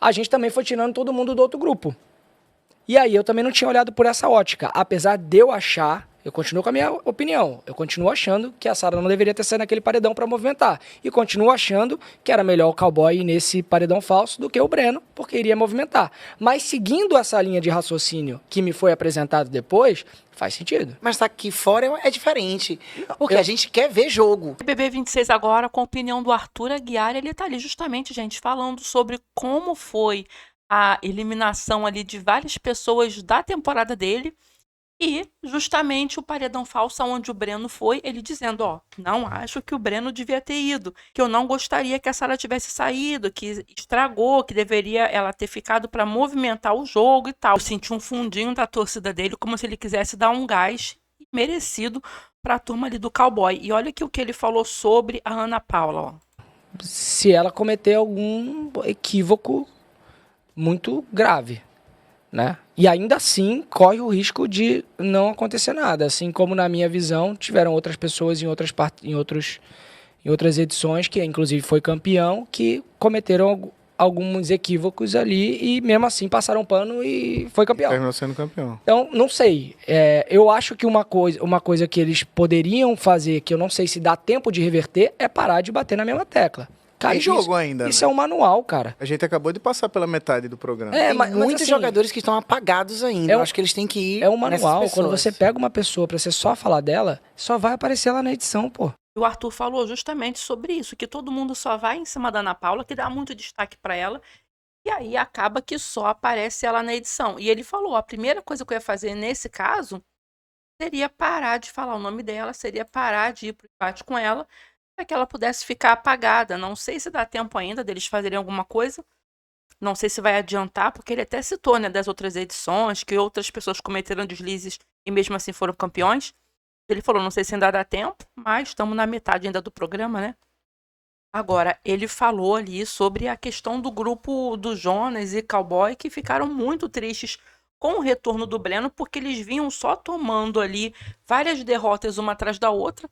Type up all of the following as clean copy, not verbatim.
a gente também foi tirando todo mundo do outro grupo. E aí eu também não tinha olhado por essa ótica. Apesar de eu achar, eu continuo com a minha opinião, eu continuo achando que a Sarah não deveria ter saído naquele paredão para movimentar. E continuo achando que era melhor o Cowboy ir nesse paredão falso do que o Breno, porque iria movimentar. Mas seguindo essa linha de raciocínio que me foi apresentado depois, faz sentido. Mas aqui fora é diferente. Porque a gente quer ver jogo. BBB 26 agora, com a opinião do Arthur Aguiar, ele tá ali justamente, gente, falando sobre como foi a eliminação ali de várias pessoas da temporada dele e justamente o paredão falso onde o Breno foi, ele dizendo, ó, não acho que o Breno devia ter ido, que eu não gostaria que a Sarah tivesse saído, que estragou, que deveria ela ter ficado para movimentar o jogo e tal. Eu senti um fundinho da torcida dele, como se ele quisesse dar um gás merecido para a turma ali do Cowboy. E olha aqui o que ele falou sobre a Ana Paula, ó. Se ela cometer algum equívoco muito grave, né? E ainda assim corre o risco de não acontecer nada, assim como na minha visão tiveram outras pessoas em outras edições, que inclusive foi campeão, que cometeram alguns equívocos ali e mesmo assim passaram pano e foi campeão. Terminou sendo campeão. Então, não sei. Eu acho que uma coisa que eles poderiam fazer, que eu não sei se dá tempo de reverter, é parar de bater na mesma tecla. Cara, Tem jogo ainda, isso né? é um manual, cara. A gente acabou de passar pela metade do programa. Tem mas muitos assim, jogadores que estão apagados ainda. é Eu um- acho que eles têm que ir É um nessas manual. pessoas. Quando você pega uma pessoa pra você só falar dela, só vai aparecer lá na edição, pô. E o Arthur falou justamente sobre isso, que todo mundo só vai em cima da Ana Paula, que dá muito destaque para ela, e aí acaba que só aparece ela na edição. E ele falou, a primeira coisa que eu ia fazer nesse caso seria parar de falar o nome dela, seria parar de ir pro embate com ela, para que ela pudesse ficar apagada. Não sei se dá tempo ainda deles fazerem alguma coisa, não sei se vai adiantar, porque ele até citou, né, das outras edições, que outras pessoas cometeram deslizes e mesmo assim foram campeões. Ele falou, não sei se ainda dá tempo, mas estamos na metade ainda do programa, né? Agora, ele falou ali sobre a questão do grupo do Jonas e Cowboy, que ficaram muito tristes com o retorno do Breno, porque eles vinham só tomando ali várias derrotas uma atrás da outra,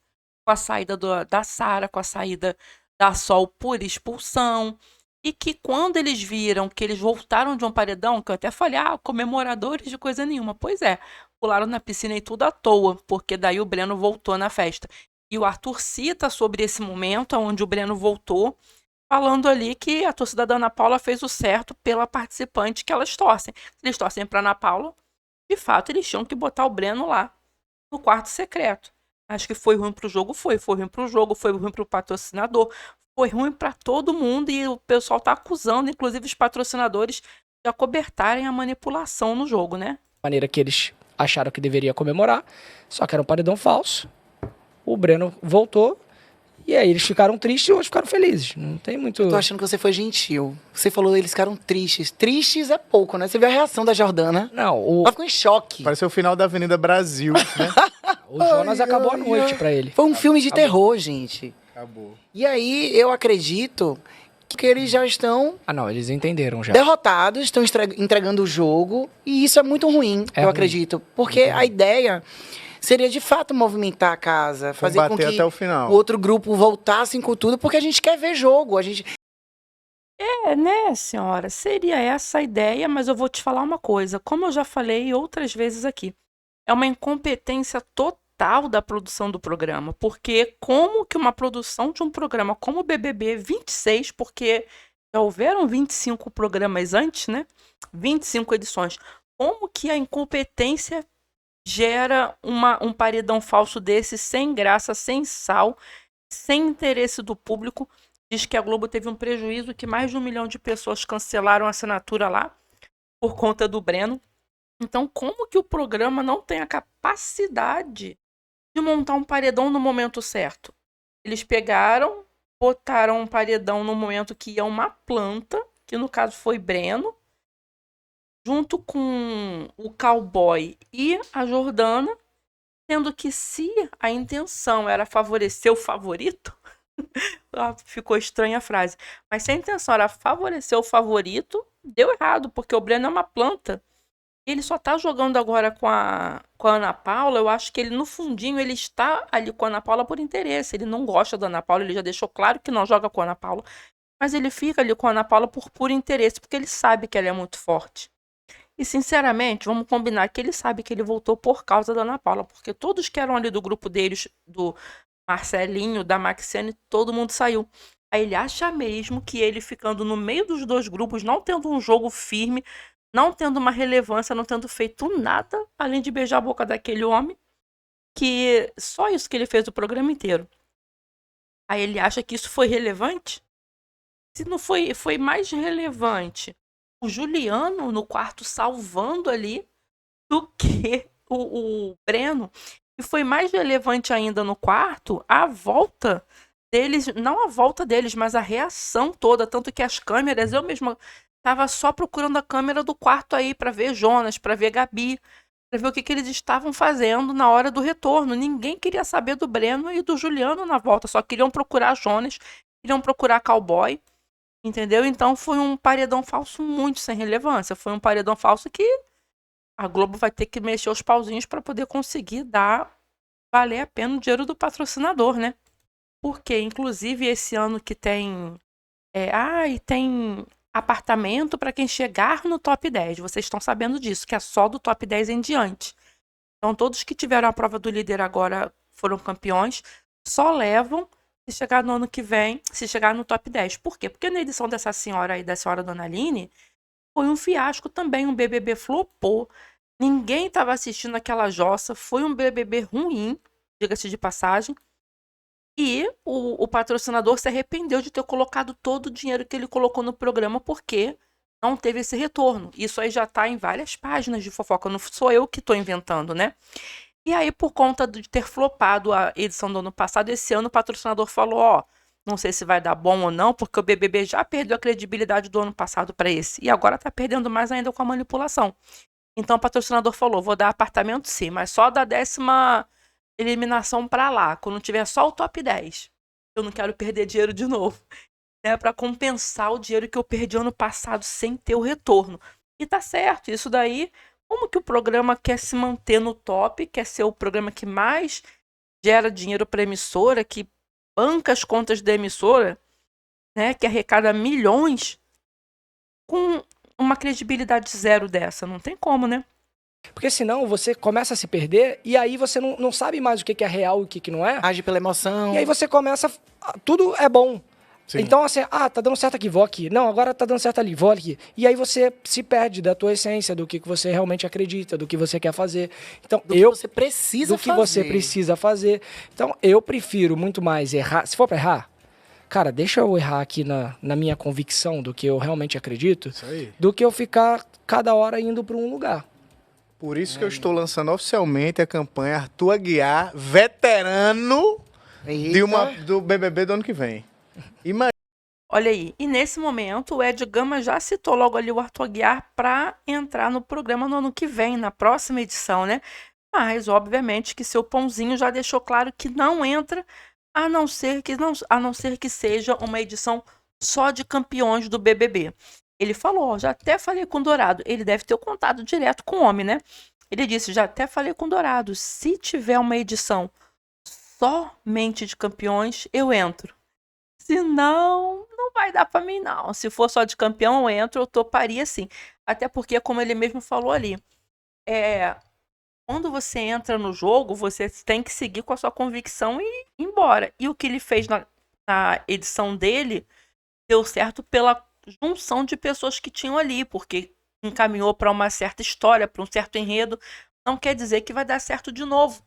com a saída da Sarah, com a saída da Sol por expulsão, e que quando eles viram que eles voltaram de um paredão, que eu até falei, comemoradores de coisa nenhuma. Pois é, pularam na piscina e tudo à toa, porque daí o Breno voltou na festa. E o Arthur cita sobre esse momento onde o Breno voltou, falando ali que a torcida da Ana Paula fez o certo pela participante que elas torcem. Se eles torcem para Ana Paula, de fato eles tinham que botar o Breno lá no quarto secreto. Acho que foi ruim pro jogo, foi ruim pro jogo, foi ruim pro patrocinador, foi ruim para todo mundo e o pessoal tá acusando, inclusive os patrocinadores, de acobertarem a manipulação no jogo, né? Maneira que eles acharam que deveria comemorar, só que era um paredão falso. O Breno voltou e aí eles ficaram tristes e hoje ficaram felizes. Não tem muito... Tô achando que você foi gentil. Você falou que eles ficaram tristes. Tristes é pouco, né? Você viu a reação da Jordana? Não, Ela ficou em choque. Pareceu o final da Avenida Brasil, né? o Jonas acabou a noite pra ele. Foi um filme de terror, gente. Acabou. E aí, eu acredito que eles já estão Não, eles entenderam já. derrotados, estão entregando o jogo. E isso é muito ruim, É eu ruim. acredito. Porque a ideia seria, de fato, movimentar a casa. Fazer com Combater que até o final. o outro grupo voltasse com tudo. Porque a gente quer ver jogo. A gente... Né, senhora? Seria essa a ideia, mas eu vou te falar uma coisa. Como eu já falei outras vezes aqui, é uma incompetência total da produção do programa. Porque como que uma produção de um programa como o BBB 26, porque já houveram 25 programas antes, né? 25 edições. Como que a incompetência gera um paredão falso desse, sem graça, sem sal, sem interesse do público? Diz que a Globo teve um prejuízo, que mais de 1 milhão de pessoas cancelaram a assinatura lá por conta do Breno. Então, como que o programa não tem a capacidade de montar um paredão no momento certo? Eles pegaram, botaram um paredão no momento que ia uma planta, que no caso foi Breno, junto com o Cowboy e a Jordana, sendo que se a intenção era favorecer o favorito, ficou estranha a frase, mas se a intenção era favorecer o favorito, deu errado, porque o Breno é uma planta. Ele só tá jogando agora com a Ana Paula. Eu acho que ele, no fundinho, ele está ali com a Ana Paula por interesse. Ele não gosta da Ana Paula, ele já deixou claro que não joga com a Ana Paula. mas ele fica ali com a Ana Paula por puro interesse, porque ele sabe que ela é muito forte. E, sinceramente, vamos combinar que ele sabe que ele voltou por causa da Ana Paula, porque todos que eram ali do grupo deles, do Marcelinho, da Maxiane, todo mundo saiu. Aí ele acha mesmo que ele ficando no meio dos dois grupos, não tendo um jogo firme, não tendo uma relevância, não tendo feito nada, além de beijar a boca daquele homem, que só isso que ele fez o programa inteiro. Aí ele acha que isso foi relevante? Se não foi, foi mais relevante o Juliano no quarto salvando ali do que o Breno. E foi mais relevante ainda no quarto a volta deles, não a volta deles, mas a reação toda. Tanto que as câmeras, eu mesma estava só procurando a câmera do quarto aí para ver Jonas, para ver Gabi, para ver o que eles estavam fazendo na hora do retorno. Ninguém queria saber do Breno e do Juliano na volta, só queriam procurar Jonas, queriam procurar Cowboy. Entendeu? Então foi um paredão falso muito sem relevância. Foi um paredão falso que a Globo vai ter que mexer os pauzinhos para poder conseguir dar valer a pena o dinheiro do patrocinador, né? Porque, inclusive, esse ano que tem. E tem apartamento para quem chegar no top 10. Vocês estão sabendo disso, que é só do top 10 em diante. Então, todos que tiveram a prova do líder agora foram campeões, só levam se chegar no ano que vem, se chegar no top 10. Por quê? Porque na edição dessa senhora aí, da senhora Dona Aline, foi um fiasco também, um BBB flopou. Ninguém estava assistindo aquela jossa, foi um BBB ruim, diga-se de passagem. E o patrocinador se arrependeu de ter colocado todo o dinheiro que ele colocou no programa, porque não teve esse retorno. Isso aí já está em várias páginas de fofoca, não sou eu que estou inventando, né? E aí, por conta de ter flopado a edição do ano passado, esse ano o patrocinador falou, não sei se vai dar bom ou não, porque o BBB já perdeu a credibilidade do ano passado para esse. E agora tá perdendo mais ainda com a manipulação. Então o patrocinador falou, vou dar apartamento sim, mas só da 10ª eliminação para lá, quando tiver só o top 10. Eu não quero perder dinheiro de novo. Né, para compensar o dinheiro que eu perdi ano passado sem ter o retorno. E tá certo, isso daí... Como que o programa quer se manter no top, quer ser o programa que mais gera dinheiro para a emissora, que banca as contas da emissora, né, que arrecada milhões, com uma credibilidade zero dessa? Não tem como, né? Porque senão você começa a se perder e aí você não sabe mais o que é real e o que não é. Age pela emoção. E aí você começa... Tudo é bom. Sim. Então, assim, tá dando certo aqui, vou aqui. Não, agora tá dando certo ali, vou aqui. E aí você se perde da tua essência, do que você realmente acredita, do que você quer fazer. Então, do que você precisa fazer. Do que você precisa fazer. Então, eu prefiro muito mais errar. Se for pra errar, cara, deixa eu errar aqui na minha convicção do que eu realmente acredito, Isso aí. do que eu ficar cada hora indo pra um lugar. Por isso que eu estou lançando oficialmente a campanha Arthur Aguiar, veterano do BBB do ano que vem. Olha aí, e nesse momento o Ed Gama já citou logo ali o Arthur Aguiar para entrar no programa no ano que vem, na próxima edição, né? Mas, obviamente, que seu Pãozinho já deixou claro que não entra, a não ser que seja uma edição só de campeões do BBB. Ele falou, já até falei com o Dourado. Ele deve ter o contato direto com o homem, né? Ele disse, já até falei com o Dourado, se tiver uma edição somente de campeões, eu entro. Se não, não vai dar pra mim, não. Se for só de campeão, eu entro, eu toparia sim. Até porque, como ele mesmo falou ali, quando você entra no jogo, você tem que seguir com a sua convicção e ir embora. E o que ele fez na edição dele deu certo pela junção de pessoas que tinham ali, porque encaminhou para uma certa história, para um certo enredo. Não quer dizer que vai dar certo de novo.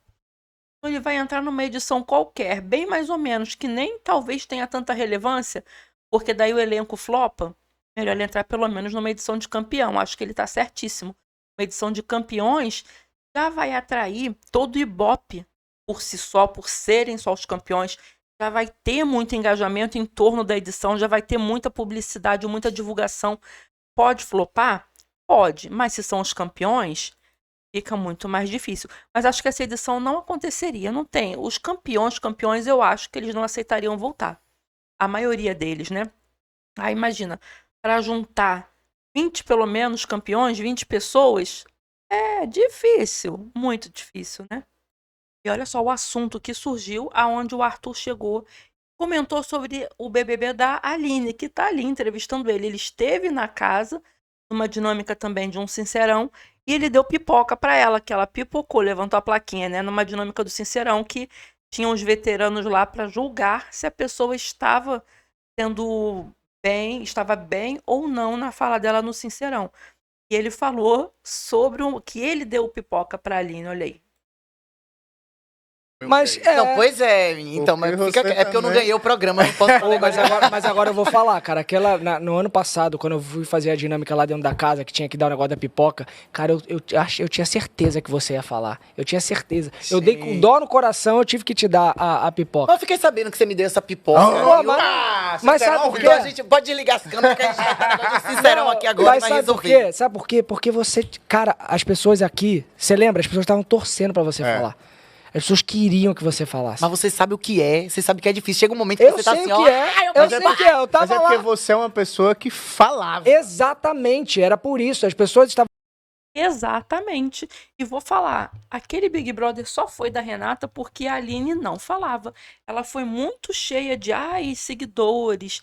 Ele vai entrar numa edição qualquer, bem mais ou menos, que nem talvez tenha tanta relevância, porque daí o elenco flopa. Melhor ele entrar pelo menos numa edição de campeão. Acho que ele tá certíssimo. Uma edição de campeões já vai atrair todo o Ibope por si só, por serem só os campeões. Já vai ter muito engajamento em torno da edição, já vai ter muita publicidade, muita divulgação. Pode flopar? Pode, mas se são os campeões, fica muito mais difícil. Mas acho que essa edição não aconteceria, não tem. Os campeões, eu acho que eles não aceitariam voltar. A maioria deles, né? Aí imagina, para juntar 20 pelo menos campeões, 20 pessoas, é difícil, muito difícil, né? E olha só o assunto que surgiu aonde o Arthur chegou comentou sobre o BBB da Aline, que tá ali entrevistando ele. Ele esteve na casa, numa dinâmica também de um Sincerão, e ele deu pipoca pra ela, que ela pipocou, levantou a plaquinha, né? Numa dinâmica do Sincerão, que tinham os veteranos lá pra julgar se a pessoa estava estava bem ou não na fala dela no Sincerão. E ele falou sobre que ele deu pipoca pra Aline, olha aí. Mas Não, pois é. Então, mas Porque fica, você é porque eu não também- ganhei o programa, não posso falar mas agora eu vou falar, cara. No ano passado, quando eu fui fazer a dinâmica lá dentro da casa, que tinha que dar o negócio da pipoca, cara, eu tinha certeza que você ia falar. Eu tinha certeza. Eu dei com dó no coração, eu tive que te dar a pipoca. Eu fiquei sabendo que você me deu essa pipoca. Pô, Mas sabe por quê? Então a gente pode desligar as câmeras que a gente tá com negócio de Sincerão aqui agora, Mas vai sabe por resolver. quê? Sabe por quê? Porque você, cara, as pessoas aqui, você lembra? As pessoas estavam torcendo pra você falar. As pessoas queriam que você falasse. Mas você sabe o que é, você sabe que é difícil. Chega um momento que Eu você tá sei assim, o ó. que é, eu sei o que é, eu Mas tava é porque lá. você é uma pessoa que falava. Exatamente, era por isso. As pessoas estavam. Exatamente. E vou falar, aquele Big Brother só foi da Renata porque a Aline não falava. Ela foi muito cheia de, seguidores,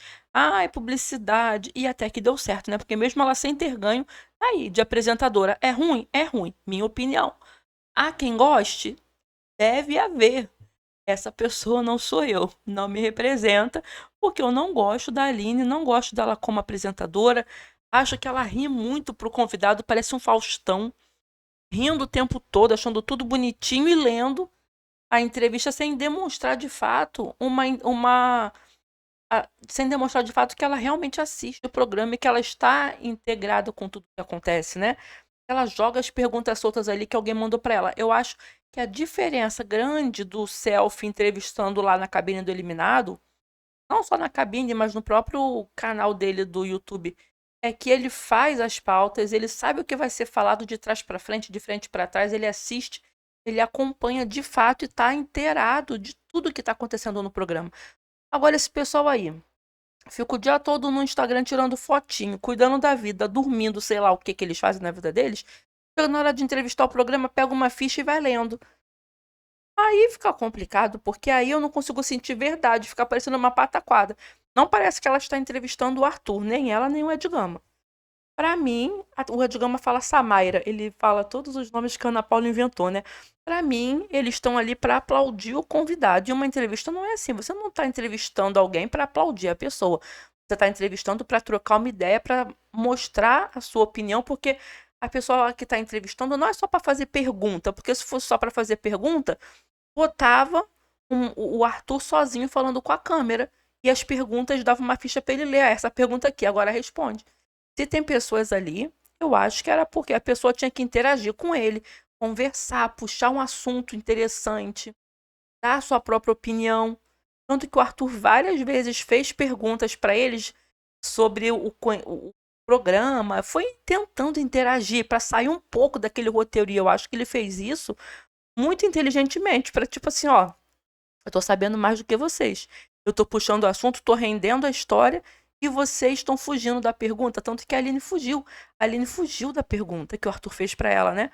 publicidade, e até que deu certo, né? Porque mesmo ela sem ter ganho, aí, de apresentadora, é ruim? É ruim, minha opinião. Há quem goste? Deve haver. Essa pessoa não sou eu, não me representa, porque eu não gosto da Aline, não gosto dela como apresentadora. Acho que ela ri muito pro convidado, parece um Faustão, rindo o tempo todo, achando tudo bonitinho e lendo a entrevista sem demonstrar de fato sem demonstrar de fato que ela realmente assiste o programa e que ela está integrada com tudo que acontece, né? Ela joga as perguntas soltas ali que alguém mandou para ela. Eu acho que a diferença grande do selfie entrevistando lá na cabine do eliminado, não só na cabine, mas no próprio canal dele do YouTube, é que ele faz as pautas, ele sabe o que vai ser falado de trás para frente, de frente para trás, ele assiste, ele acompanha de fato e está inteirado de tudo que está acontecendo no programa. Agora, esse pessoal aí, fica o dia todo no Instagram tirando fotinho, cuidando da vida, dormindo, sei lá o que eles fazem na vida deles. Chega na hora de entrevistar o programa, pega uma ficha e vai lendo. Aí fica complicado, porque aí eu não consigo sentir verdade, fica parecendo uma pataquada. Não parece que ela está entrevistando o Arthur, nem ela, nem o Edgama. Pra mim, o Edgama fala Samaira, ele fala todos os nomes que a Ana Paula inventou, né? Pra mim, eles estão ali pra aplaudir o convidado. E uma entrevista não é assim, você não tá entrevistando alguém pra aplaudir a pessoa. Você tá entrevistando pra trocar uma ideia, pra mostrar a sua opinião, porque a pessoa que tá entrevistando não é só pra fazer pergunta, porque se fosse só pra fazer pergunta, botava o Arthur sozinho falando com a câmera. E as perguntas davam uma ficha pra ele ler. Essa pergunta aqui, agora responde. Se tem pessoas ali, eu acho que era porque a pessoa tinha que interagir com ele, conversar, puxar um assunto interessante, dar a sua própria opinião. Tanto que o Arthur várias vezes fez perguntas para eles sobre o programa, foi tentando interagir para sair um pouco daquele roteiro. E eu acho que ele fez isso muito inteligentemente, para tipo assim, ó, eu tô sabendo mais do que vocês. Eu tô puxando o assunto, tô rendendo a história e vocês estão fugindo da pergunta. Tanto que a Aline fugiu. A Aline fugiu da pergunta que o Arthur fez pra ela, né?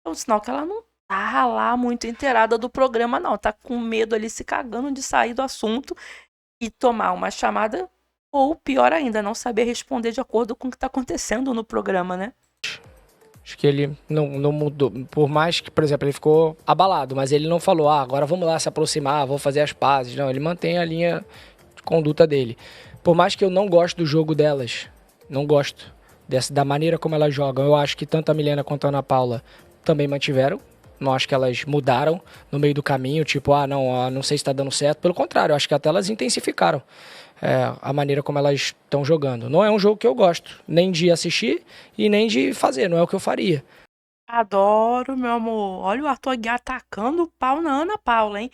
É um sinal que ela não tá lá muito inteirada do programa, não. Tá com medo ali, se cagando de sair do assunto e tomar uma chamada, ou pior ainda, não saber responder de acordo com o que tá acontecendo no programa, né? Acho que ele não mudou. Por mais que, por exemplo, ele ficou abalado, mas ele não falou, agora vamos lá se aproximar, vou fazer as pazes. Não, ele mantém a linha de conduta dele. Por mais que eu não gosto do jogo delas, não gosto da maneira como elas jogam. Eu acho que tanto a Milena quanto a Ana Paula também mantiveram. Não acho que elas mudaram no meio do caminho, tipo, não sei se tá dando certo. Pelo contrário, eu acho que até elas intensificaram a maneira como elas estão jogando. Não é um jogo que eu gosto, nem de assistir e nem de fazer, não é o que eu faria. Adoro, meu amor. Olha o Arthur Aguiar atacando o pau na Ana Paula, hein?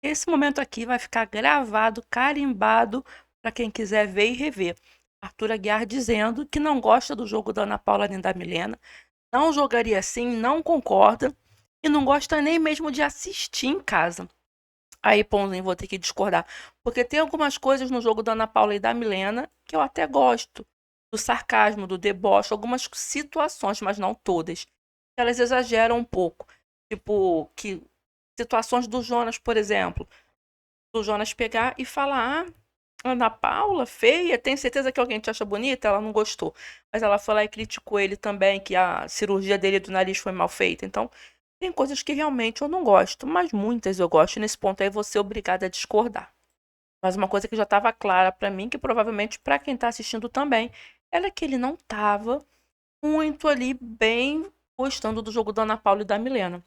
Esse momento aqui vai ficar gravado, carimbado, para quem quiser ver e rever. Arthur Aguiar dizendo que não gosta do jogo da Ana Paula nem da Milena, não jogaria assim, não concorda e não gosta nem mesmo de assistir em casa. Aí, Pãozinho, vou ter que discordar, porque tem algumas coisas no jogo da Ana Paula e da Milena que eu até gosto, do sarcasmo, do deboche, algumas situações, mas não todas. Elas exageram um pouco, tipo, que situações do Jonas, por exemplo, do Jonas pegar e falar: Ana Paula, feia, tem certeza que alguém te acha bonita? Ela não gostou. Mas ela foi lá e criticou ele também, que a cirurgia dele do nariz foi mal feita. Então, tem coisas que realmente eu não gosto, mas muitas eu gosto. E nesse ponto aí, vou ser obrigada a discordar. Mas uma coisa que já estava clara para mim, que provavelmente para quem está assistindo também, era que ele não estava muito ali bem gostando do jogo da Ana Paula e da Milena.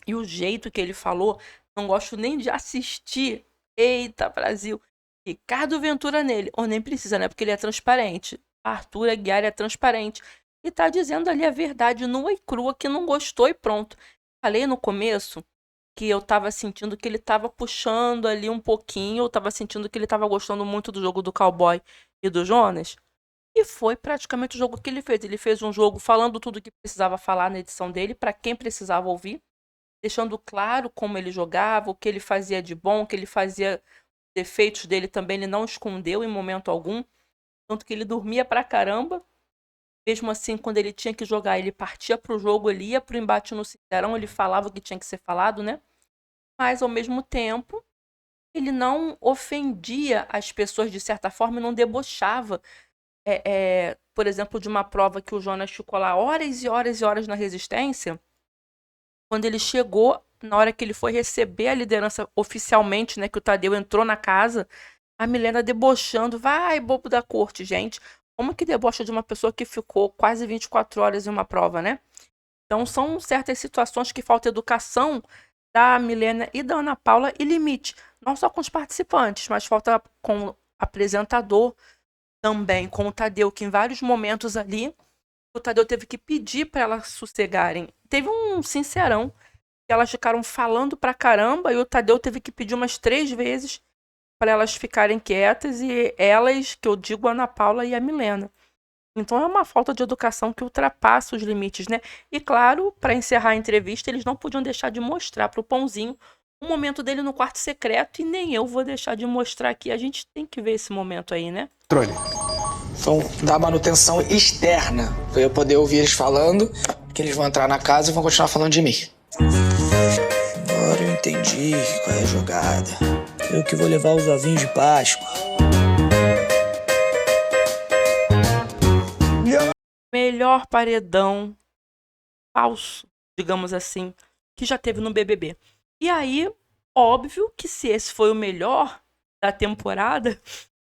E o jeito que ele falou, não gosto nem de assistir. Eita, Brasil! Ricardo Ventura nele. Ou nem precisa, né? Porque ele é transparente. Arthur Aguiar é transparente. E tá dizendo ali a verdade nua e crua que não gostou e pronto. Falei no começo que eu tava sentindo que ele tava puxando ali um pouquinho. Eu tava sentindo que ele tava gostando muito do jogo do Cowboy e do Jonas. E foi praticamente o jogo que ele fez. Ele fez um jogo falando tudo que precisava falar na edição dele, para quem precisava ouvir, deixando claro como ele jogava, o que ele fazia de bom, o que ele fazia, defeitos dele também ele não escondeu em momento algum, tanto que ele dormia pra caramba. Mesmo assim, quando ele tinha que jogar, ele partia pro jogo, ele ia pro embate no Cinturão, ele falava o que tinha que ser falado, né? Mas, ao mesmo tempo, ele não ofendia as pessoas de certa forma e não debochava. Por exemplo, de uma prova que o Jonas ficou lá horas e horas e horas na resistência, quando ele chegou, na hora que ele foi receber a liderança oficialmente, né, que o Tadeu entrou na casa, a Milena debochando, vai, bobo da corte, gente. Como que debocha de uma pessoa que ficou quase 24 horas em uma prova, né? Então, são certas situações que falta educação da Milena e da Ana Paula e limite. Não só com os participantes, mas falta com o apresentador também, com o Tadeu, que em vários momentos ali, o Tadeu teve que pedir para elas sossegarem. Teve um sincerão, que elas ficaram falando pra caramba, e o Tadeu teve que pedir umas 3 vezes para elas ficarem quietas, e elas, que eu digo, a Ana Paula e a Milena. Então é uma falta de educação que ultrapassa os limites, né? E claro, para encerrar a entrevista, eles não podiam deixar de mostrar pro Pãozinho o momento dele no quarto secreto, e nem eu vou deixar de mostrar aqui. A gente tem que ver esse momento aí, né? Controle. Vão dar manutenção externa, para eu poder ouvir eles falando, que eles vão entrar na casa e vão continuar falando de mim. Agora eu entendi qual é a jogada. Eu que vou levar os ovinhos de Páscoa. Melhor paredão falso, digamos assim, que já teve no BBB. E aí, óbvio que se esse foi o melhor da temporada,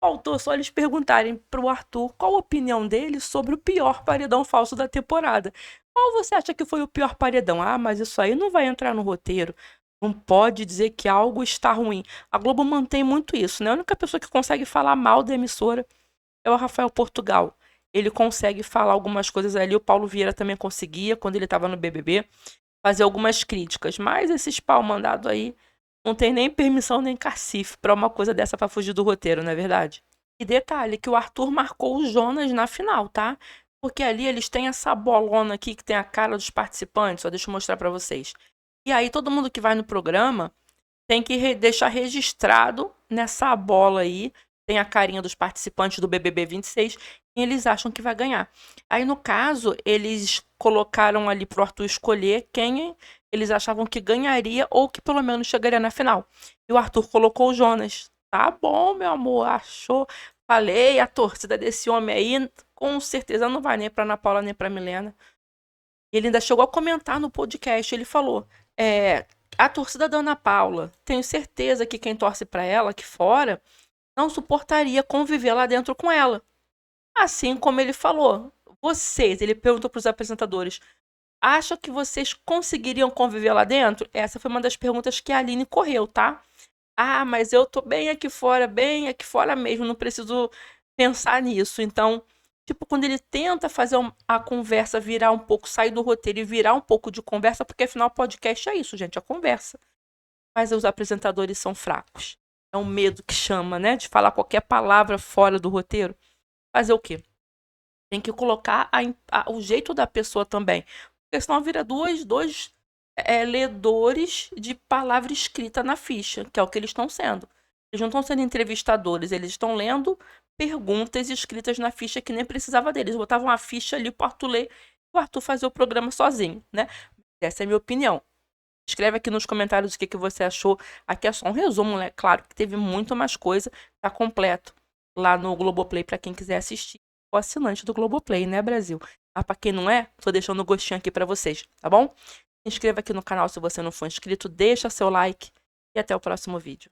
faltou só eles perguntarem pro Arthur qual a opinião dele sobre o pior paredão falso da temporada. Qual você acha que foi o pior paredão? Ah, mas isso aí não vai entrar no roteiro. Não pode dizer que algo está ruim. A Globo mantém muito isso, né? A única pessoa que consegue falar mal da emissora é o Rafael Portugal. Ele consegue falar algumas coisas ali. O Paulo Vieira também conseguia, quando ele estava no BBB, fazer algumas críticas. Mas esses pau mandados aí não tem nem permissão nem cacife para uma coisa dessa para fugir do roteiro, não é verdade? E detalhe, que o Arthur marcou o Jonas na final, tá? Porque ali eles têm essa bolona aqui que tem a cara dos participantes. Ó, deixa eu mostrar para vocês. E aí todo mundo que vai no programa tem que deixar registrado nessa bola aí. Tem a carinha dos participantes do BBB 26 e eles acham que vai ganhar. Aí, no caso, eles colocaram ali pro Arthur escolher quem eles achavam que ganharia ou que pelo menos chegaria na final. E o Arthur colocou o Jonas. Tá bom, meu amor, achou. Falei, a torcida desse homem aí, com certeza não vai nem pra Ana Paula nem pra Milena. Ele ainda chegou a comentar no podcast, ele falou, a torcida da Ana Paula, tenho certeza que quem torce pra ela aqui fora não suportaria conviver lá dentro com ela. Assim como ele falou, ele perguntou para os apresentadores, acham que vocês conseguiriam conviver lá dentro? Essa foi uma das perguntas que a Aline correu, tá? Ah, mas eu tô bem aqui fora mesmo, não preciso pensar nisso. Então, tipo, quando ele tenta fazer a conversa virar um pouco, sair do roteiro e virar um pouco de conversa, porque afinal o podcast é isso, gente, a conversa. Mas os apresentadores são fracos. É um medo que chama, né? De falar qualquer palavra fora do roteiro. Fazer o quê? Tem que colocar o jeito da pessoa também. Porque senão vira dois ledores de palavra escrita na ficha, que é o que eles estão sendo. Eles não estão sendo entrevistadores, eles estão lendo perguntas escritas na ficha que nem precisava deles. Botavam uma ficha ali pro Arthur ler e o Arthur fazer o programa sozinho, né? Essa é a minha opinião. Escreve aqui nos comentários o que você achou. Aqui é só um resumo, né? Claro que teve muito mais coisa. Tá completo lá no Globoplay para quem quiser assistir. O assinante do Globoplay, né, Brasil? Ah, pra quem não é, tô deixando o gostinho aqui pra vocês, tá bom? Se inscreva aqui no canal se você não for inscrito, deixa seu like e até o próximo vídeo.